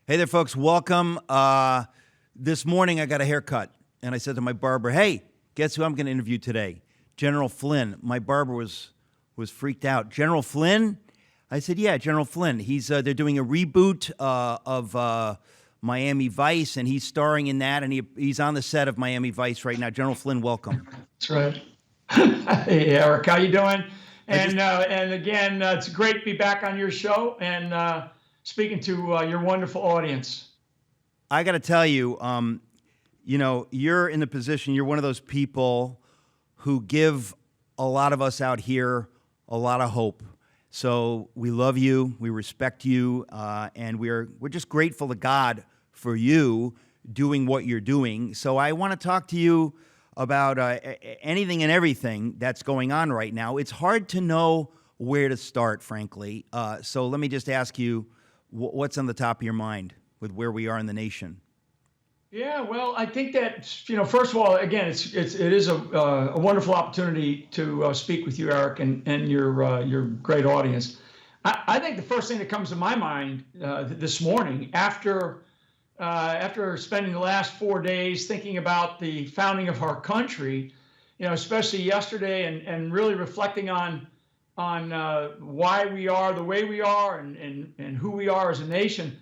Hey there, folks. Welcome. This morning, I got a haircut, and I said to my barber, hey, guess who I'm going to interview today? General Flynn. My barber was freaked out. General Flynn? I said, yeah, General Flynn. They're doing a reboot of Miami Vice, and he's starring in that, and he's on the set of Miami Vice right now. General Flynn, welcome. That's right. Hey, Eric, how you doing? And again, it's great to be back on your show and speaking to your wonderful audience. I got to tell you, you're in the position, you're one of those people who give a lot of us out here a lot of hope. So we love you, we respect you, and we're just grateful to God for you doing what you're doing. So I want to talk to you about anything and everything that's going on right now. It's hard to know where to start, frankly. So let me just ask you, what's on the top of your mind with where we are in the nation? Yeah, well, I think that, first of all, again, it is a wonderful opportunity to speak with you, Eric, and your great audience. I think the first thing that comes to my mind this morning, after spending the last 4 days thinking about the founding of our country, especially yesterday, and really reflecting on why we are the way we are and who we are as a nation.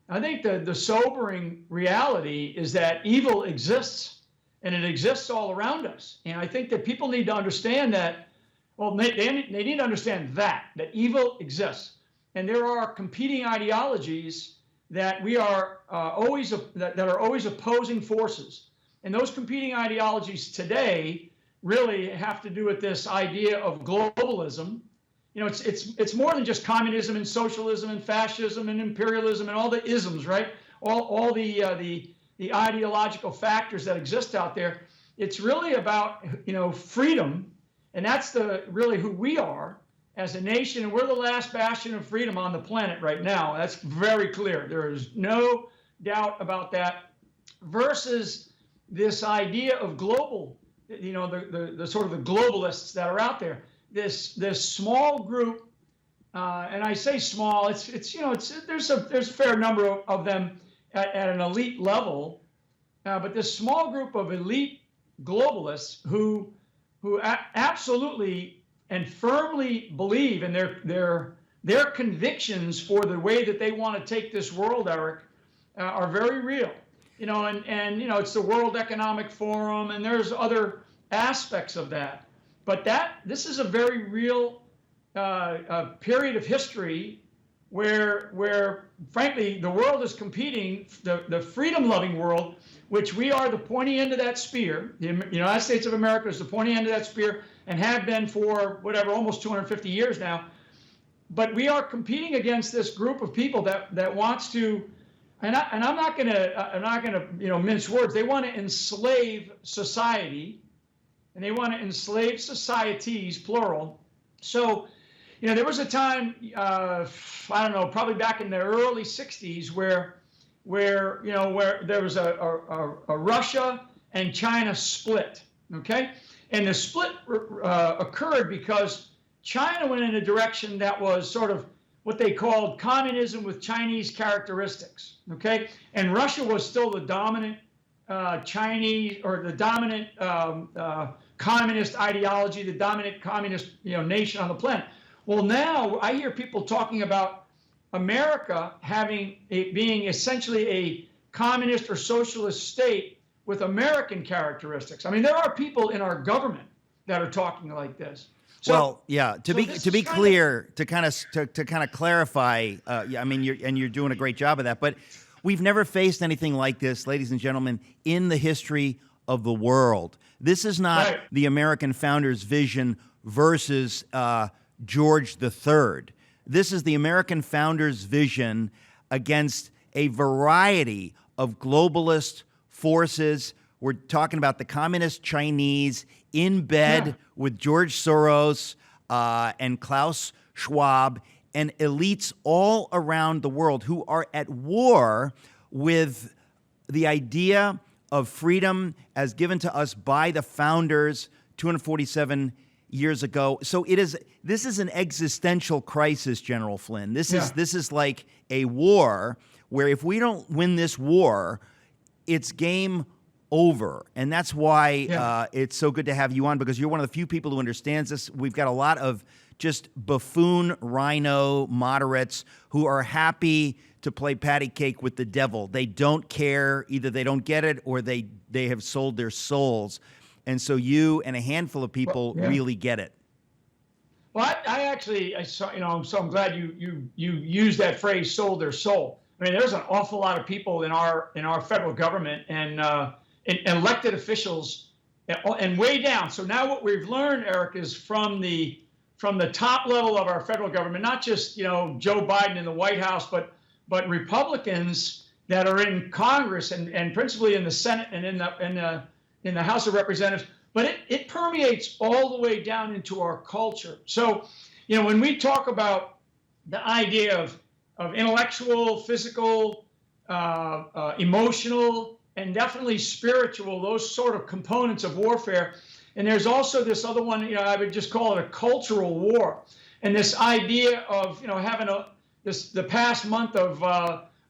I think the sobering reality is that evil exists, and it exists all around us. And I think that people need to understand that, well, they need to understand that evil exists. And there are competing ideologies that we are always opposing forces. And those competing ideologies today really have to do with this idea of globalism. It's more than just communism and socialism and fascism and imperialism and all the isms, right? All the ideological factors that exist out there. It's really about freedom, and that's really who we are as a nation, and we're the last bastion of freedom on the planet right now. That's very clear. There is no doubt about that. Versus this idea of global, the sort of the globalists that are out there. This small group, and I say small. There's a fair number of them at an elite level, but this small group of elite globalists who absolutely and firmly believe in their convictions for the way that they want to take this world, Eric, are very real. And it's the World Economic Forum, and there's other aspects of that. But this is a very real period of history where frankly, the world is competing, the freedom-loving world, which we are the pointy end of that spear. The United States of America is the pointy end of that spear and have been for almost 250 years now. But we are competing against this group of people that wants to, and I'm not gonna mince words. They want to enslave society. And they want to enslave societies, plural. So, there was a time, I don't know, probably back in the early 60s where there was a Russia and China split, okay? And the split occurred because China went in a direction that was sort of what they called communism with Chinese characteristics, okay? And Russia was still the dominant Chinese, or the dominant communist ideology, the dominant communist nation on the planet. Well, now I hear people talking about America being essentially a communist or socialist state with American characteristics. I mean, there are people in our government that are talking like this. So, well, yeah. To be clear, to kind of clarify. I mean, you're doing a great job of that, but we've never faced anything like this, ladies and gentlemen, in the history of the world. This is not the American founders' vision versus George III. This is the American founders' vision against a variety of globalist forces. We're talking about the communist Chinese in bed with George Soros and Klaus Schwab and elites all around the world who are at war with the idea of freedom as given to us by the founders 247 years ago. So this is an existential crisis, General Flynn. This is like a war where if we don't win this war, it's game over. And that's why it's so good to have you on, because you're one of the few people who understands this. We've got a lot of just buffoon rhino moderates who are happy to play patty cake with the devil. They don't care. Either they don't get it or they have sold their souls. And so you and a handful of people really get it. Well, I saw, so I'm glad you used that phrase, sold their soul. I mean, there's an awful lot of people in our federal government and elected officials and way down. So now what we've learned, Eric, is from the top level of our federal government, not just, Joe Biden in the White House, but Republicans that are in Congress and principally in the Senate and in the House of Representatives. But it permeates all the way down into our culture. So, when we talk about the idea of intellectual, physical, emotional, and definitely spiritual, those sort of components of warfare. And there's also this other one, I would just call it a cultural war. And this idea of, having the past month of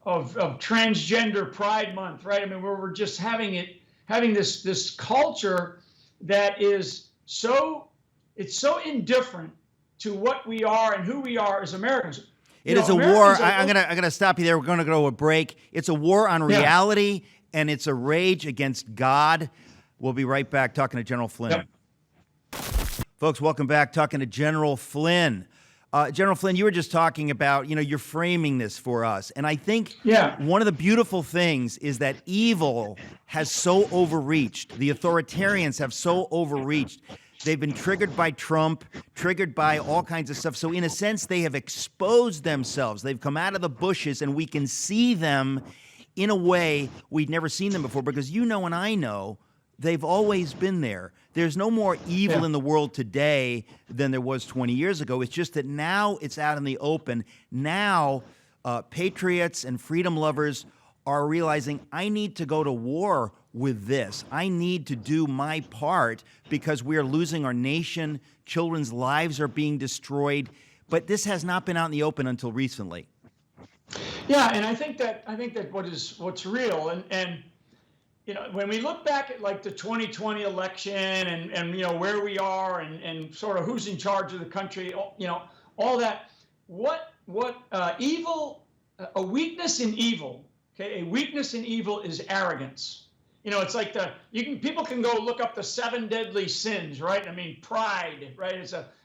transgender Pride Month, right? I mean, where we're just having this culture that is so indifferent to what we are and who we are as Americans. It is a war. I'm gonna stop you there. We're gonna go to a break. It's a war on reality, and it's a rage against God. We'll be right back talking to General Flynn. Yep. Folks, welcome back. Talking to General Flynn. General Flynn, you were just talking about, you're framing this for us. And I think one of the beautiful things is that evil has so overreached. The authoritarians have so overreached. They've been triggered by Trump, triggered by all kinds of stuff. So in a sense, they have exposed themselves. They've come out of the bushes, and we can see them in a way we'd never seen them before, because and I know they've always been there. There's no more evil in the world today than there was 20 years ago. It's just that now it's out in the open. Now patriots and freedom lovers are realizing, I need to go to war with this. I need to do my part because we are losing our nation. Children's lives are being destroyed. But this has not been out in the open until recently. Yeah, and I think that what's real, and when we look back at like the 2020 election and where we are and sort of who's in charge of the country, all that, what evil, a weakness in evil, okay, a weakness in evil is arrogance. It's like people can go look up the 7 deadly sins, right? I mean, pride, right,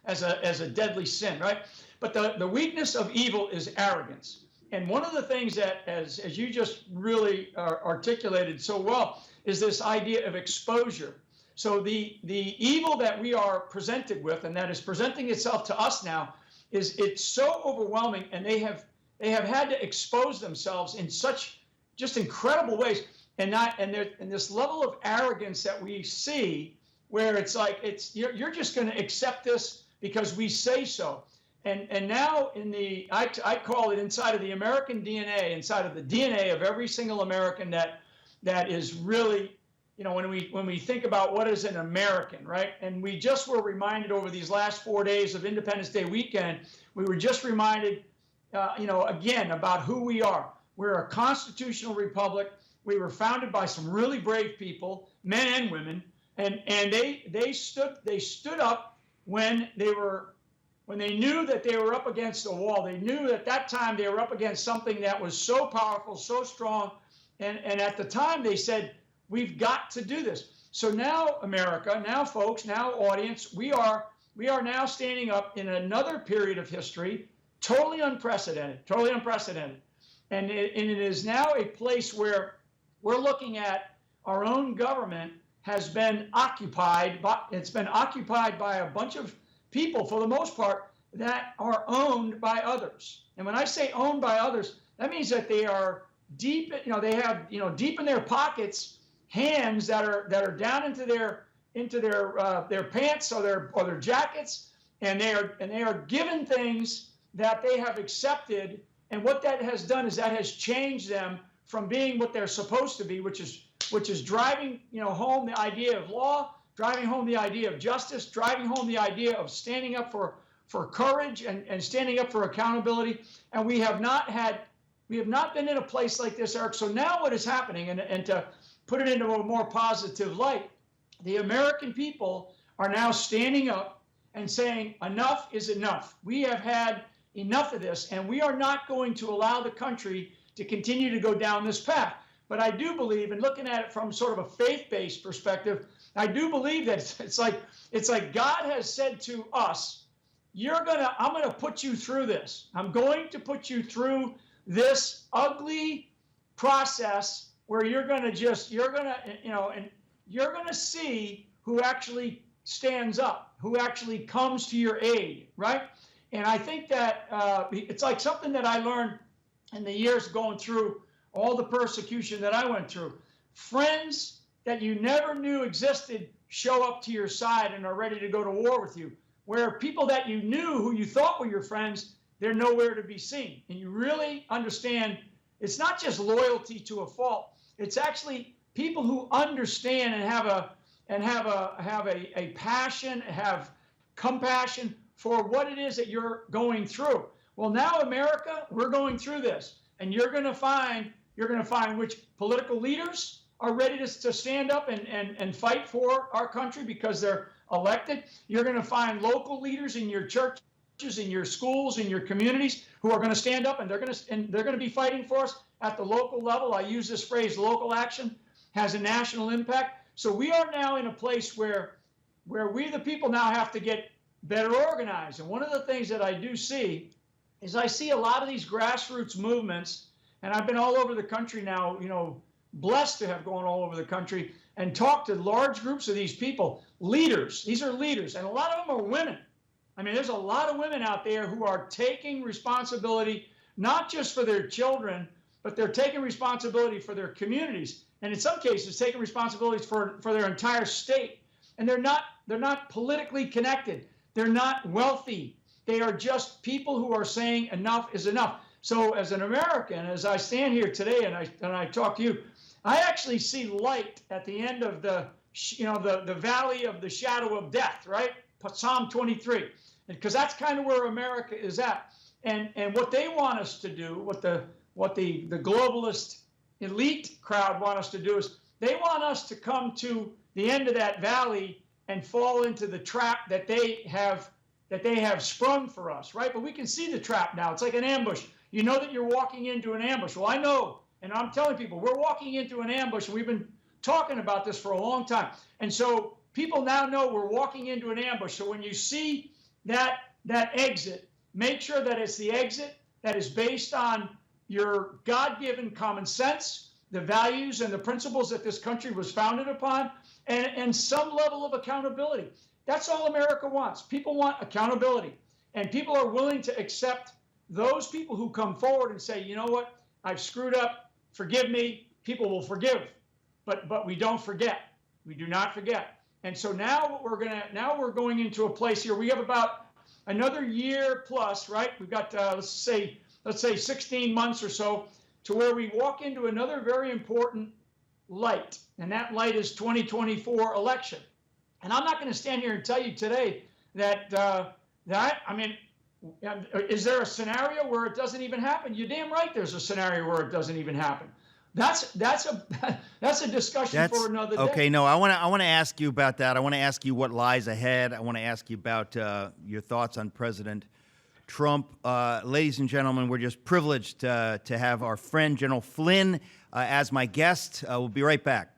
as a deadly sin, right? But the weakness of evil is arrogance. And one of the things that, as you just really articulated so well, is this idea of exposure. So the evil that we are presented with, and that is presenting itself to us now, it's so overwhelming, and they have had to expose themselves in such just incredible ways, and this level of arrogance that we see, where it's like you're just going to accept this because we say so. And now I call it inside of the American DNA, inside of the DNA of every single American that is really, when we think about what is an American, right? And we just were reminded over these last 4 days of Independence Day weekend, we were just reminded, again, about who we are. We're a constitutional republic. We were founded by some really brave people, men and women, and they stood up when they knew that they were up against a wall. They knew at that time they were up against something that was so powerful, so strong. And at the time they said, we've got to do this. So now America, now folks, now audience, we are now standing up in another period of history, totally unprecedented. And it is now a place where we're looking at our own government has been occupied by a bunch of people, for the most part, that are owned by others. And when I say owned by others, that means that they are deep, they have, deep in their pockets, hands that are down into their pants or their jackets, and they are given things that they have accepted. And what that has done is that has changed them from being what they're supposed to be, which is driving, home the idea of law, driving home the idea of justice, driving home the idea of standing up for courage and standing up for accountability. And we have not had We have not been in a place like this, Eric. So now what is happening, and to put it into a more positive light, the American people are now standing up and saying enough is enough. We have had enough of this, and we are not going to allow the country to continue to go down this path. But I do believe, and looking at it from sort of a faith-based perspective, I do believe that it's like God has said to us, I'm gonna put you through this. I'm going to put you through this ugly process where you're gonna see who actually stands up, who actually comes to your aid, right? And I think that it's like something that I learned in the years going through all the persecution that I went through. Friends that you never knew existed show up to your side and are ready to go to war with you. Where people that you knew, who you thought were your friends, they're nowhere to be seen. And you really understand it's not just loyalty to a fault. It's actually people who understand and have a passion, have compassion for what it is that you're going through. Well, now America, we're going through this, and you're going to find which political leaders are ready to stand up and fight for our country because they're elected. You're going to find local leaders in your churches, in your schools, in your communities who are going to stand up, and they're going to be fighting for us at the local level. I use this phrase, local action has a national impact. So we are now in a place where we, the people, now have to get better organized. And one of the things that I do see is I see a lot of these grassroots movements, and I've been all over the country now, blessed to have gone all over the country and talked to large groups of these people, leaders. These are leaders, and a lot of them are women. I mean, there's a lot of women out there who are taking responsibility, not just for their children, but they're taking responsibility for their communities, and in some cases taking responsibilities for their entire state. And they're not politically connected. They're not wealthy. They are just people who are saying enough is enough. So as an American, as I stand here today and I talk to you, I actually see light at the end of the valley of the shadow of death, right? Psalm 23, because that's kind of where America is at. And what they want us to do, what the globalist elite crowd want us to do is they want us to come to the end of that valley and fall into the trap that they have sprung for us, right? But we can see the trap now. It's like an ambush. You know that you're walking into an ambush. Well, I know, and I'm telling people, we're walking into an ambush, and we've been talking about this for a long time. And so people now know we're walking into an ambush. So when you see that exit, make sure that it's the exit that is based on your God-given common sense, the values and the principles that this country was founded upon, and some level of accountability. That's all America wants. People want accountability, and people are willing to accept those people who come forward and say, you know what, I've screwed up, forgive me. People will forgive, but we don't forget. We do not forget. And so now we're going into a place here. We have about another year plus, right? We've got let's say 16 months or so to where we walk into another very important light, and that light is 2024 election. And I'm not going to stand here and tell you today that is there a scenario where it doesn't even happen? You're damn right. There's a scenario where it doesn't even happen. That's a discussion for another day. Okay, no, I want to ask you about that. I want to ask you what lies ahead. I want to ask you about your thoughts on President Trump. Ladies and gentlemen, we're just privileged to have our friend General Flynn as my guest. We'll be right back.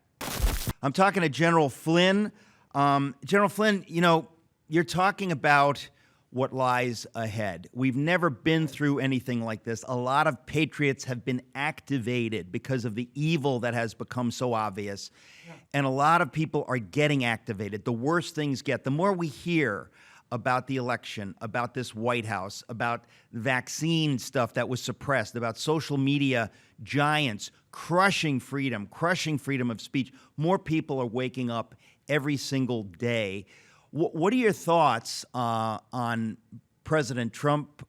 I'm talking to General Flynn. General Flynn, you're talking about what lies ahead. We've never been through anything like this. A lot of patriots have been activated because of the evil that has become so obvious. Yeah. And a lot of people are getting activated. The worse things get, the more we hear about the election, about this White House, about vaccine stuff that was suppressed, about social media giants crushing freedom of speech. More people are waking up every single day. What are your thoughts on President Trump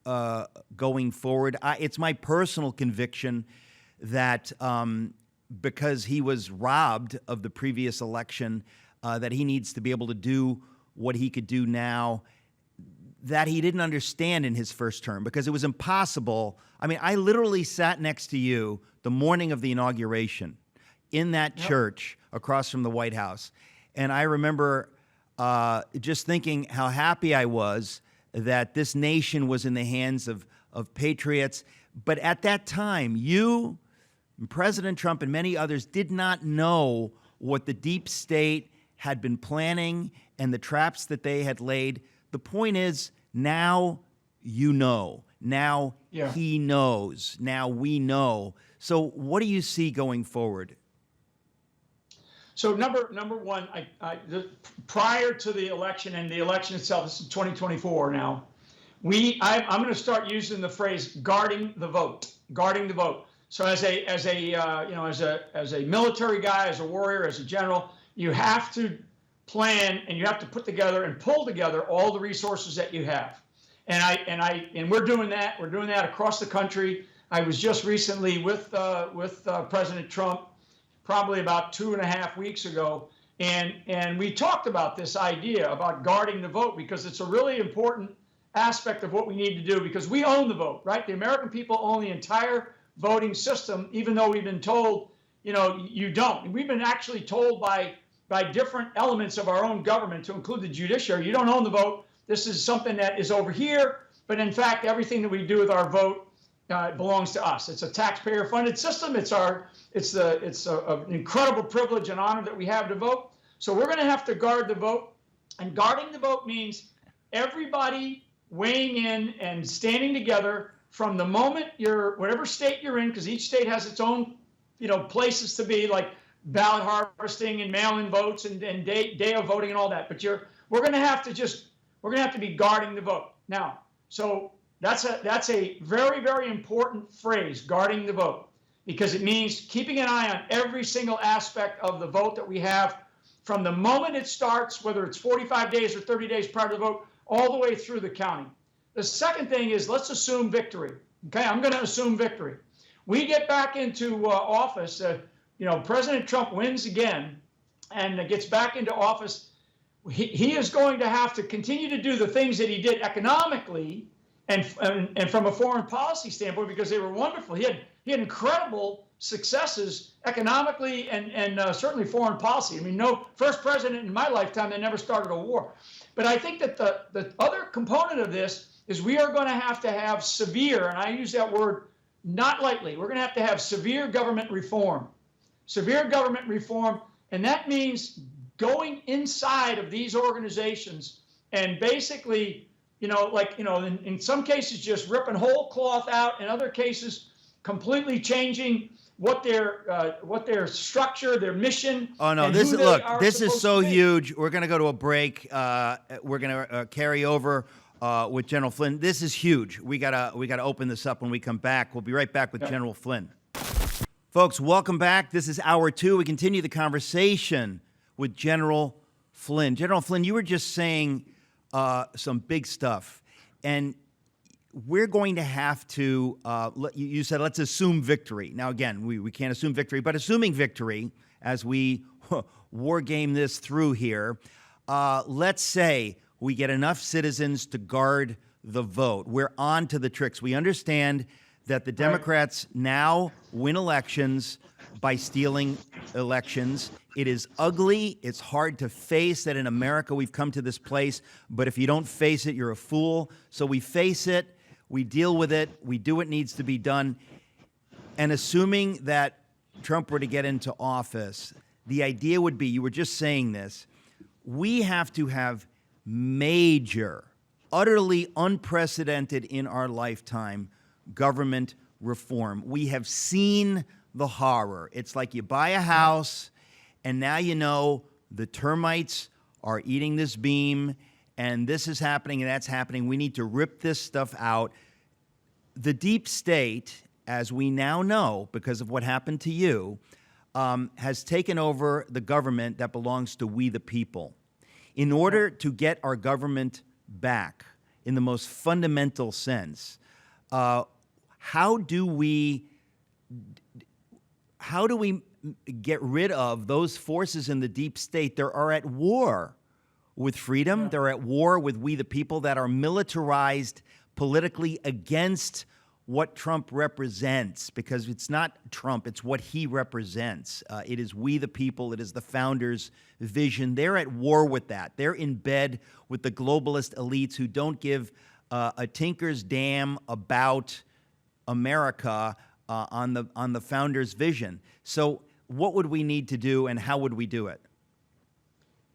going forward? It's my personal conviction that because he was robbed of the previous election, that he needs to be able to do what he could do now. that he didn't understand in his first term, because it was impossible. I mean, I literally sat next to you the morning of the inauguration in that church across from the White House. And I remember just thinking how happy I was that this nation was in the hands of patriots. But at that time, you, President Trump, and many others did not know what the deep state had been planning and the traps that they had laid. The point is, now you know. Now he knows. Now we know. So what do you see going forward? So number one, prior to the election and the election itself, this is 2024 now, I'm going to start using the phrase guarding the vote, guarding the vote. So as a military guy, as a warrior, as a general, you have to plan and you have to put together and pull together all the resources that you have. And we're doing that. We're doing that across the country. I was just recently with President Trump, probably about 2.5 weeks ago, and we talked about this idea about guarding the vote, because it's a really important aspect of what we need to do, because we own the vote, right? The American people own the entire voting system, even though we've been told, you don't. And we've been actually told by different elements of our own government, to include the judiciary, you don't own the vote. This is something that is over here. But in fact, everything that we do with our vote belongs to us. It's a taxpayer-funded system. It's an incredible privilege and honor that we have to vote. So we're going to have to guard the vote. And guarding the vote means everybody weighing in and standing together from the moment whatever state you're in, because each state has its own, places to be, like ballot harvesting and mail-in votes and day of voting and all that. But we're going to have to be guarding the vote now. So that's a very, very important phrase, guarding the vote, because it means keeping an eye on every single aspect of the vote that we have from the moment it starts, whether it's 45 days or 30 days prior to the vote, all the way through the counting. The second thing is, let's assume victory. Okay, I'm going to assume victory. We get back into office. President Trump wins again and gets back into office. He is going to have to continue to do the things that he did economically and from a foreign policy standpoint, because they were wonderful. He had incredible successes economically and certainly foreign policy. I mean, no first president in my lifetime that never started a war. But I think that the other component of this is we are going to have severe, and I use that word not lightly, we're going to have severe government reform. Severe government reform, and that means going inside of these organizations and basically, in some cases just ripping whole cloth out, in other cases completely changing what their structure, their mission. Oh no! This is so huge. We're going to go to a break. We're going to carry over with General Flynn. This is huge. We gotta open this up when we come back. We'll be right back with General Flynn. Folks, welcome back. This is hour 2. We continue the conversation with General Flynn. General Flynn, you were just saying some big stuff, and we're going to have to, you said, let's assume victory. Now, again, we can't assume victory, but assuming victory, as we war game this through here, let's say we get enough citizens to guard the vote. We're on to the tricks. We understand that the Democrats now win elections by stealing elections. It is ugly. It's hard to face that in America we've come to this place, but if you don't face it, you're a fool. So we face it. We deal with it. We do what needs to be done. And assuming that Trump were to get into office, the idea would be, you were just saying this, we have to have major, utterly unprecedented in our lifetime government reform. We have seen the horror. It's like you buy a house, and now you know the termites are eating this beam, and this is happening, and that's happening. We need to rip this stuff out. The deep state, as we now know, because of what happened to you, has taken over the government that belongs to we the people. In order to get our government back in the most fundamental sense, how do we get rid of those forces in the deep state that are at war with freedom. Yeah. They're at war with we the people that are militarized politically against what Trump represents, because it's not Trump, it's what he represents. It is we the people, it is the founders' vision. They're at war with that. They're in bed with the globalist elites who don't give a tinker's damn about America on the founders' vision. So what would we need to do, and how would we do it?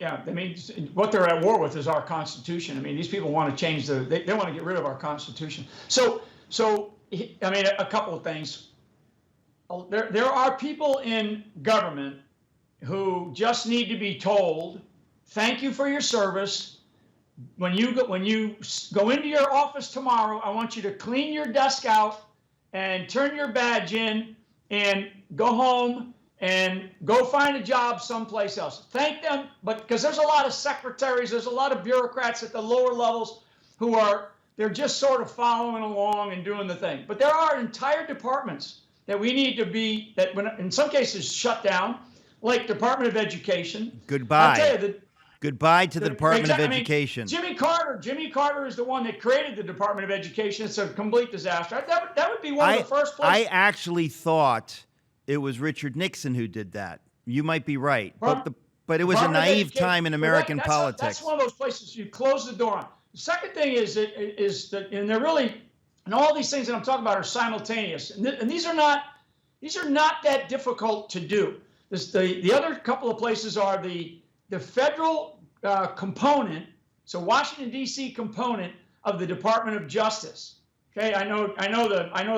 Yeah, I mean, what they're at war with is our Constitution. I mean, these people want to change they want to get rid of our Constitution. So I mean, a couple of things. There are people in government who just need to be told, thank you for your service. When you go into your office tomorrow, I want you to clean your desk out and turn your badge in and go home and go find a job someplace else. Thank them, but because there's a lot of secretaries, there's a lot of bureaucrats at the lower levels who they're just sort of following along and doing the thing. But there are entire departments that we need to be, in some cases, shut down, like Department of Education. Goodbye. I'll tell you, goodbye to the Department of Education. Jimmy Carter is the one that created the Department of Education. It's a complete disaster. That would be one of the first places. I actually thought it was Richard Nixon who did that. You might be right, but it was a naive time in American politics. That's one of those places you close the door on. The second thing is that, and they're really, and all these things that I'm talking about are simultaneous, and these are not that difficult to do. The other couple of places are the federal component, so Washington D.C. component of the Department of Justice. Okay, I know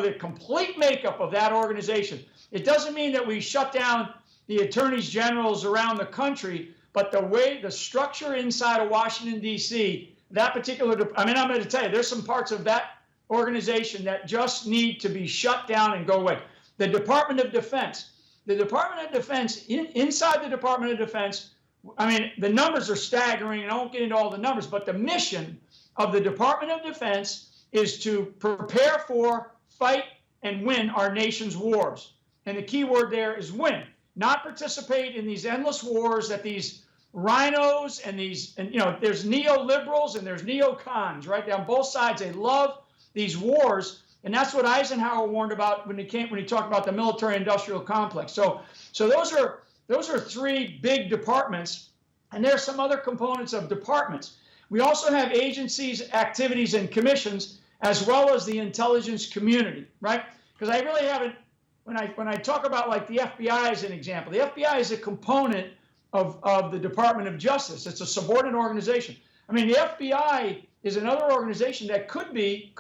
the complete makeup of that organization. It doesn't mean that we shut down the attorneys generals around the country, but the structure inside of Washington D.C. that particular, I'm going to tell you, there's some parts of that organization that just need to be shut down and go away. The Department of Defense. The Department of Defense, inside the Department of Defense, I mean, the numbers are staggering, and I won't get into all the numbers, but the mission of the Department of Defense is to prepare for, fight, and win our nation's wars. And the key word there is win, not participate in these endless wars that these rhinos and there's neoliberals and there's neocons, right? They're on both sides. They love these wars. And that's what Eisenhower warned about when he talked about the military-industrial complex. So those are three big departments, and there are some other components of departments. We also have agencies, activities, and commissions, as well as the intelligence community, right? Because I really haven't, when I talk about like the FBI as an example, the FBI is a component of the Department of Justice. It's a subordinate organization. I mean, the FBI is another organization that could be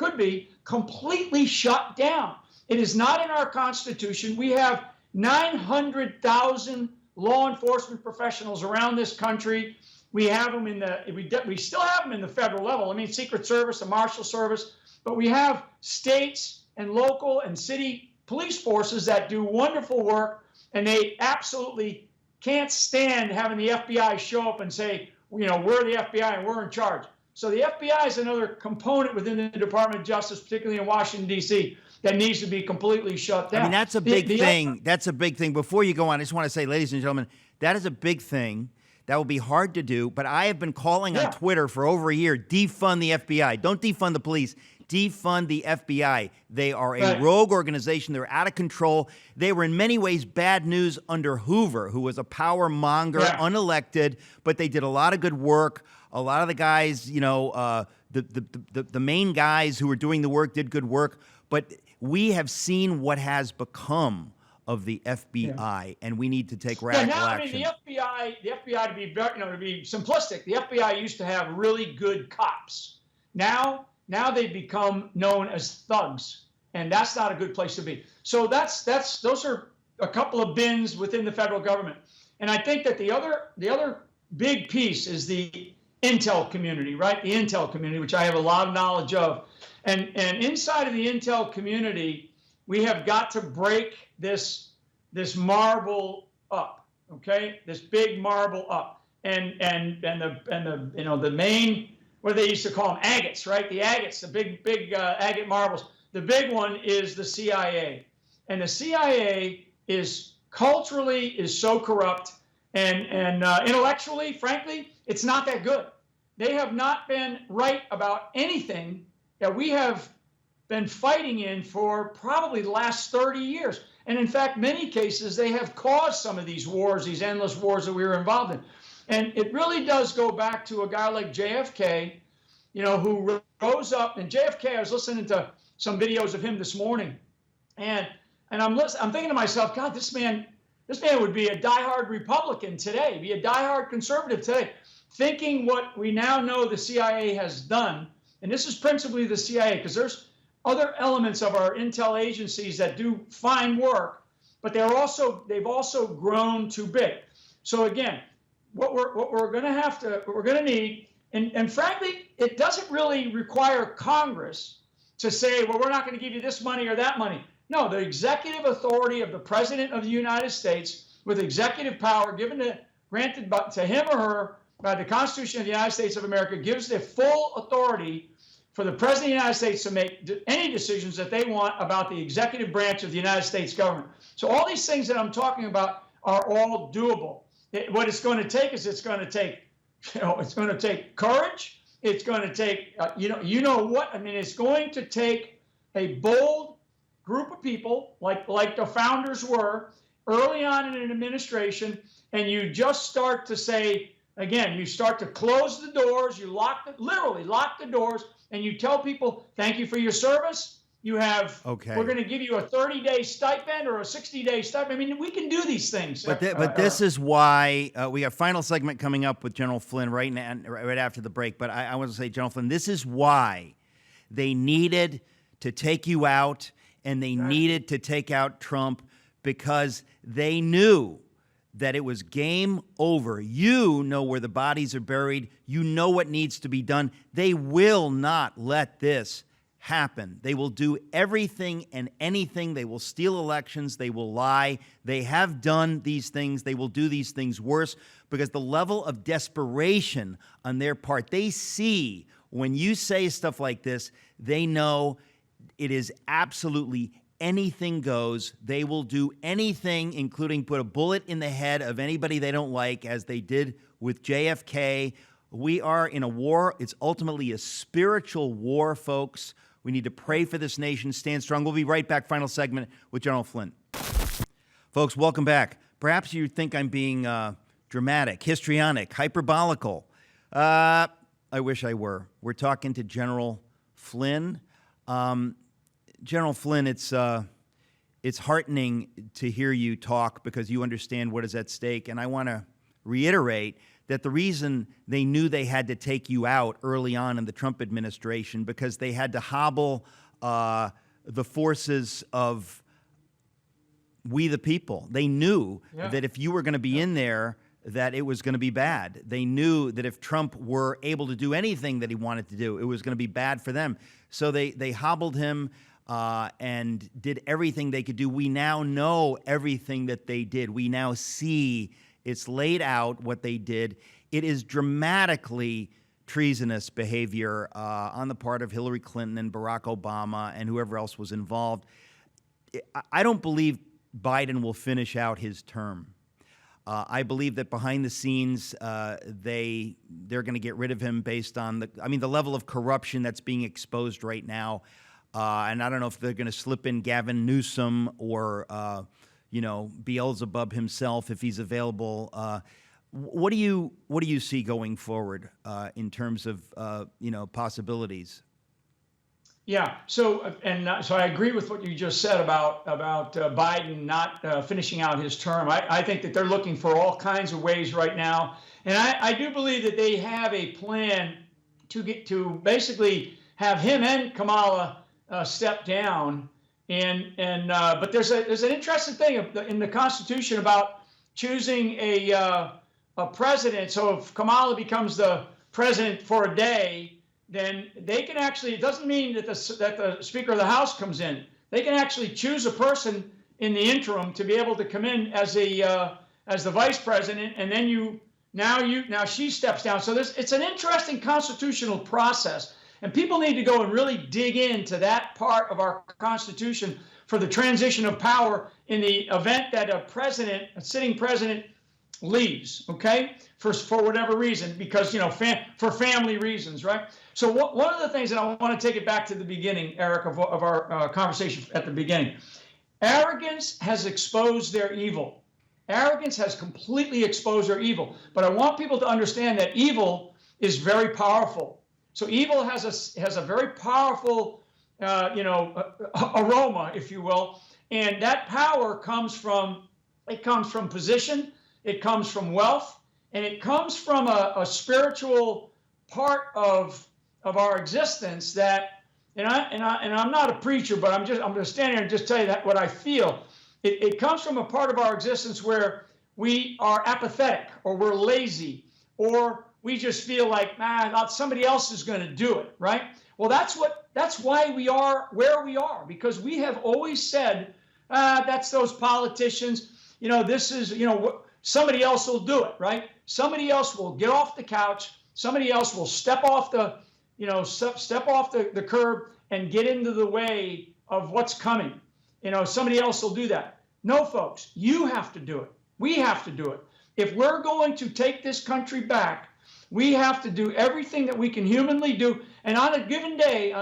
completely shut down. It is not in our Constitution. We have 900,000 law enforcement professionals around this country. We have them we still have them in the federal level. I mean, Secret Service, the Marshal Service, but we have states and local and city police forces that do wonderful work, and they absolutely can't stand having the FBI show up and say, we're the FBI and we're in charge. So the FBI is another component within the Department of Justice, particularly in Washington, D.C., that needs to be completely shut down. I mean, that's a big thing. That's a big thing. Before you go on, I just want to say, ladies and gentlemen, that is a big thing. That will be hard to do, but I have been calling on Twitter for over a year, defund the FBI. Don't defund the police. Defund the FBI. They are a rogue organization. They're out of control. They were in many ways bad news under Hoover, who was a power monger, unelected, but they did a lot of good work. A lot of the guys, the main guys who were doing the work did good work, but we have seen what has become of the FBI, and we need to take radical action. I mean, the FBI, to be simplistic, the FBI used to have really good cops. Now they've become known as thugs, and that's not a good place to be. So those are a couple of bins within the federal government, and I think that the other big piece is the intel community, right? The intel community, which I have a lot of knowledge of, and inside of the intel community, we have got to break this marble up, okay? This big marble up, and the main, what they used to call them, agates, right? The agates, the big agate marbles. The big one is the CIA, and the CIA is culturally so corrupt, and intellectually, frankly, it's not that good. They have not been right about anything that we have been fighting in for probably the last 30 years. And in fact, many cases, they have caused some of these wars, these endless wars that we were involved in. And it really does go back to a guy like JFK, who rose up. And JFK, I was listening to some videos of him this morning, and I'm thinking to myself, God, this man would be a diehard Republican today, be a diehard conservative today, thinking what we now know the CIA has done. And this is principally the CIA, because there's other elements of our intel agencies that do fine work, but they've also grown too big. So again, what we're going to need, and frankly, it doesn't really require Congress to say, well, we're not going to give you this money or that money. No, the executive authority of the President of the United States, with executive power granted to him or her by the Constitution of the United States of America, gives the full authority for the President of the United States to make any decisions that they want about the executive branch of the United States government. So all these things that I'm talking about are all doable. What it's going to take is it's going to take courage. It's going to take, it's going to take a bold group of people like the founders were early on in an administration, and you just start to say, again, you start to close the doors, literally lock the doors, and you tell people, thank you for your service. We're going to give you a 30-day stipend or a 60-day stipend. I mean, we can do these things. But this is why we have final segment coming up with General Flynn right now, right after the break. But I want to say, General Flynn, this is why they needed to take you out, and they needed to take out Trump, because they knew that it was game over. You know where the bodies are buried. You know what needs to be done. They will not let this happen. They will do everything and anything. They will steal elections. They will lie. They have done these things. They will do these things worse, because the level of desperation on their part, they see when you say stuff like this, they know it is absolutely anything goes. They will do anything, including put a bullet in the head of anybody they don't like, as they did with JFK. We are in a war. It's ultimately a spiritual war, folks. We need to pray for this nation. Stand strong. We'll be right back. Final segment with General Flynn. Folks, welcome back. Perhaps you think I'm being dramatic, histrionic, hyperbolical. I wish I were. We're talking to General Flynn. General Flynn, it's heartening to hear you talk, because you understand what is at stake. And I want to reiterate that the reason they knew they had to take you out early on in the Trump administration, because they had to hobble the forces of we the people. They knew that if you were going to be in there, that it was going to be bad. They knew that if Trump were able to do anything that he wanted to do, it was going to be bad for them. So they hobbled him and did everything they could do. We now know everything that they did. We now see it's laid out what they did. It is dramatically treasonous behavior on the part of Hillary Clinton and Barack Obama and whoever else was involved. I don't believe Biden will finish out his term. I believe that behind the scenes, they're going to get rid of him based on the level of corruption that's being exposed right now. And I don't know if they're going to slip in Gavin Newsom or Beelzebub himself if he's available. What do you see going forward in terms of possibilities? Yeah. So I agree with what you just said about Biden not finishing out his term. I think that they're looking for all kinds of ways right now, and I do believe that they have a plan to basically have him and Kamala step down. But there's an interesting thing in the Constitution about choosing a president. So if Kamala becomes the president for a day, then they can actually, it doesn't mean that the Speaker of the House comes in. They can actually choose a person in the interim to be able to come in as the vice president, and then now she steps down. So it's an interesting constitutional process, and people need to go and really dig into that part of our Constitution for the transition of power in the event that a sitting president leaves, okay, for whatever reason, because, for family reasons, right? So one of the things, and I want to take it back to the beginning, Eric, of our conversation at the beginning. Arrogance has exposed their evil. Arrogance has completely exposed their evil. But I want people to understand that evil is very powerful. So evil has a very powerful, aroma, if you will, and that power comes from position, it comes from wealth, and it comes from a spiritual part of our existence that. And I'm not a preacher, but I'm going to stand here and just tell you that what I feel. It comes from a part of our existence where we are apathetic, or we're lazy, or we just feel like, somebody else is going to do it, right? Well, that's why we are where we are, because we have always said, that's those politicians. This is, somebody else will do it, right? Somebody else will get off the couch. Somebody else will step off the curb and get into the way of what's coming. Somebody else will do that. No, folks, you have to do it. We have to do it. If we're going to take this country back, we have to do everything that we can humanly do. And on a given day,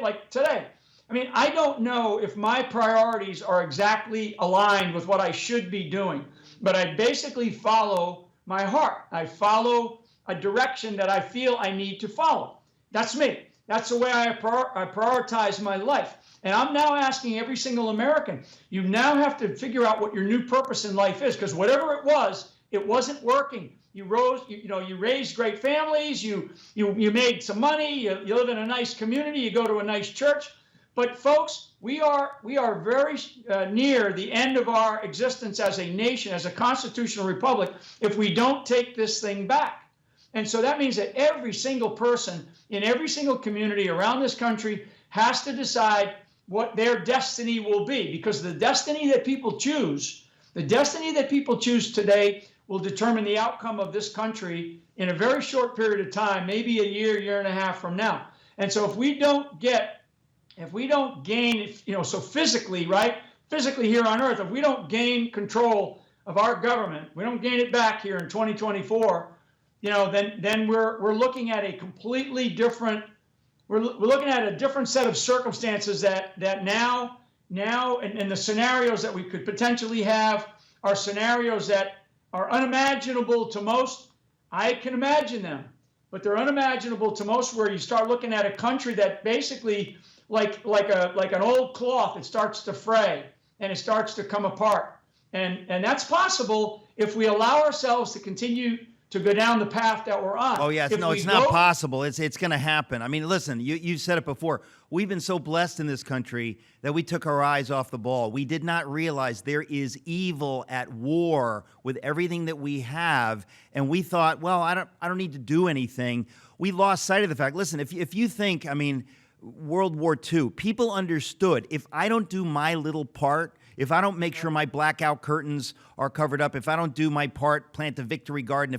like today, I don't know if my priorities are exactly aligned with what I should be doing, but I basically follow my heart. I follow a direction that I feel I need to follow. That's me. That's the way I prioritize my life. And I'm now asking every single American, you now have to figure out what your new purpose in life is, because whatever it was, it wasn't working. You raised great families, you made some money, you live in a nice community, you go to a nice church. But folks, we are very near the end of our existence as a nation, as a constitutional republic, if we don't take this thing back. And so that means that every single person in every single community around this country has to decide what their destiny will be, because the destiny that people choose today will determine the outcome of this country in a very short period of time, maybe a year and a half from now. And so if we don't gain, so physically, right? Physically here on earth, if we don't gain control of our government, we don't gain it back here in 2024, then we're looking at a completely different, we're looking at a different set of circumstances that now and the scenarios that we could potentially have are scenarios that are unimaginable to most. I can imagine them, but they're unimaginable to most, where you start looking at a country that basically like an old cloth, it starts to fray and it starts to come apart. And that's possible if we allow ourselves to continue to go down the path that we're on. Oh, yes. No, it's not possible. It's going to happen. Listen, you said it before. We've been so blessed in this country that we took our eyes off the ball. We did not realize there is evil at war with everything that we have. And we thought, well, I don't need to do anything. We lost sight of the fact. Listen, if you think, World War II, people understood, if I don't do my little part, if I don't make sure my blackout curtains are covered up, if I don't do my part, plant a victory garden,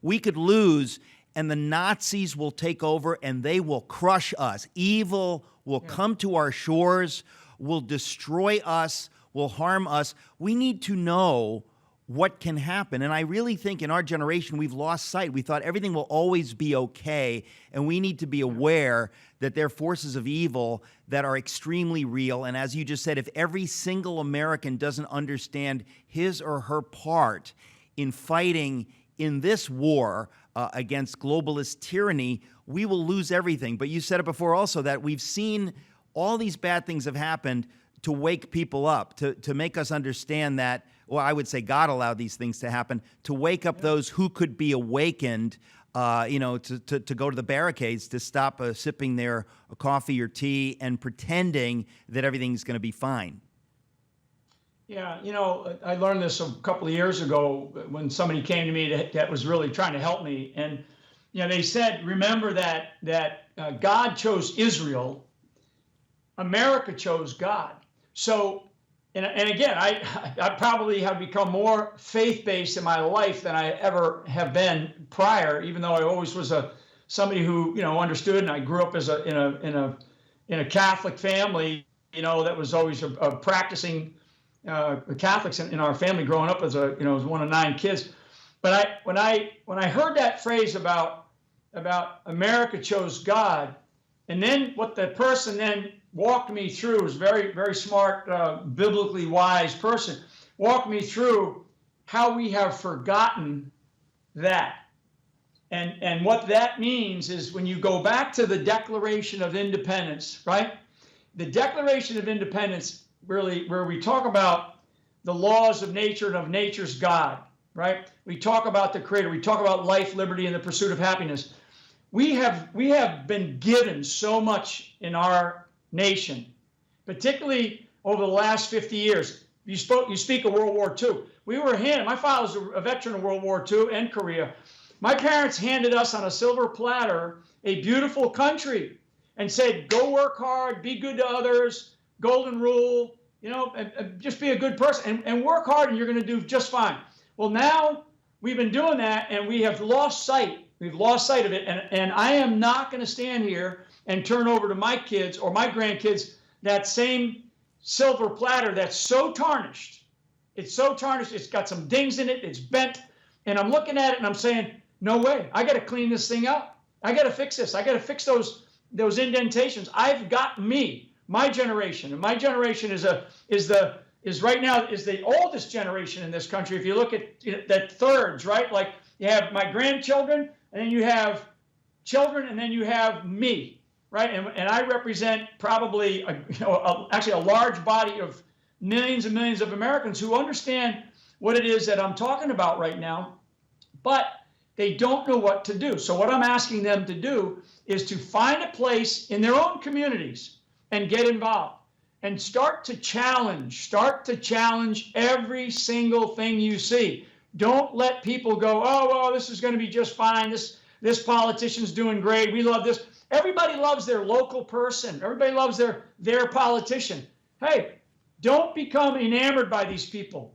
we could lose, and the Nazis will take over and they will crush us. Evil will come to our shores, will destroy us, will harm us. We need to know what can happen. And I really think in our generation, we've lost sight. We thought everything will always be okay, and we need to be aware that there are forces of evil that are extremely real. And as you just said, if every single American doesn't understand his or her part in fighting in this war against globalist tyranny, we will lose everything. But you said it before also, that we've seen all these bad things have happened to wake people up, to make us understand that, well, I would say God allowed these things to happen, to wake up those who could be awakened, to go to the barricades, to stop sipping their coffee or tea and pretending that everything's going to be fine. Yeah, I learned this a couple of years ago when somebody came to me that was really trying to help me. And, they said, remember that God chose Israel, America chose God. So, and again, I probably have become more faith-based in my life than I ever have been prior, even though I always was somebody who, understood, and I grew up as in a Catholic family, that was always a practicing Catholics in our family growing up as as one of 9 kids. But when I heard that phrase about America chose God, and then what the person then walked me through was very, very smart, biblically wise person, walked me through how we have forgotten that. And what that means is when you go back to the Declaration of Independence, right? The Declaration of Independence, really, where we talk about the laws of nature and of nature's God, right? We talk about the Creator. We talk about life, liberty, and the pursuit of happiness. We have been given so much in our nation, particularly over the last 50 years. You speak of World War II. My father was a veteran of World War II and Korea. My parents handed us on a silver platter a beautiful country and said, go work hard, be good to others, golden rule, and just be a good person and work hard and you're going to do just fine. Well, now we've been doing that and we have lost sight. We've lost sight of it. And I am not going to stand here and turn over to my kids or my grandkids that same silver platter that's so tarnished. It's so tarnished. It's got some dings in it. It's bent. And I'm looking at it and I'm saying, no way. I got to clean this thing up. I got to fix this. I got to fix those indentations. I've got my generation, and my generation is right now the oldest generation in this country. If you look at that thirds, right? Like you have my grandchildren, and then you have children, and then you have me, right? And I represent probably actually a large body of millions and millions of Americans who understand what it is that I'm talking about right now, but they don't know what to do. So what I'm asking them to do is to find a place in their own communities and get involved and start to challenge every single thing you see. Don't let people go, oh, well, this is going to be just fine. This politician's doing great. We love this. Everybody loves their local person. Everybody loves their politician. Hey, don't become enamored by these people.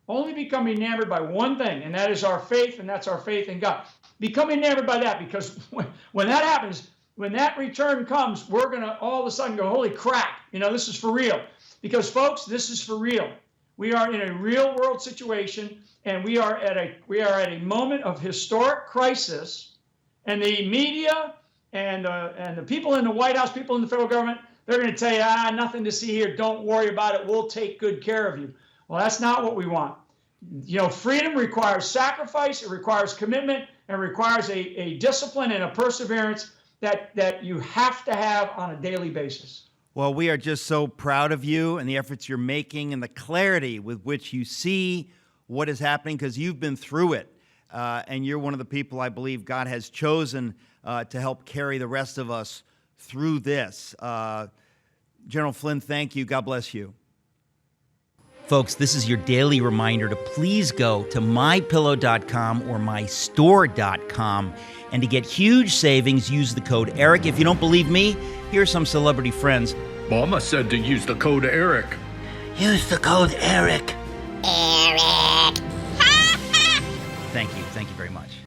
Only become enamored by one thing, and that is our faith, and that's our faith in God. Become enamored by that, because when that happens, when that return comes, we're going to all of a sudden go, holy crap, this is for real. Because, folks, this is for real. We are in a real world situation, and we are at a moment of historic crisis, and the media and the people in the White House, people in the federal government, they're going to tell you, nothing to see here. Don't worry about it. We'll take good care of you. Well, that's not what we want. Freedom requires sacrifice, it requires commitment, and requires a discipline and a perseverance that you have to have on a daily basis. Well, we are just so proud of you and the efforts you're making and the clarity with which you see what is happening, because you've been through it. And you're one of the people I believe God has chosen to help carry the rest of us through this. General Flynn, thank you. God bless you. Folks, this is your daily reminder to please go to mypillow.com or mystore.com, and to get huge savings, use the code ERIC. If you don't believe me, here's some celebrity friends. Mama said to use the code ERIC. Use the code ERIC. Eric. Thank you very much.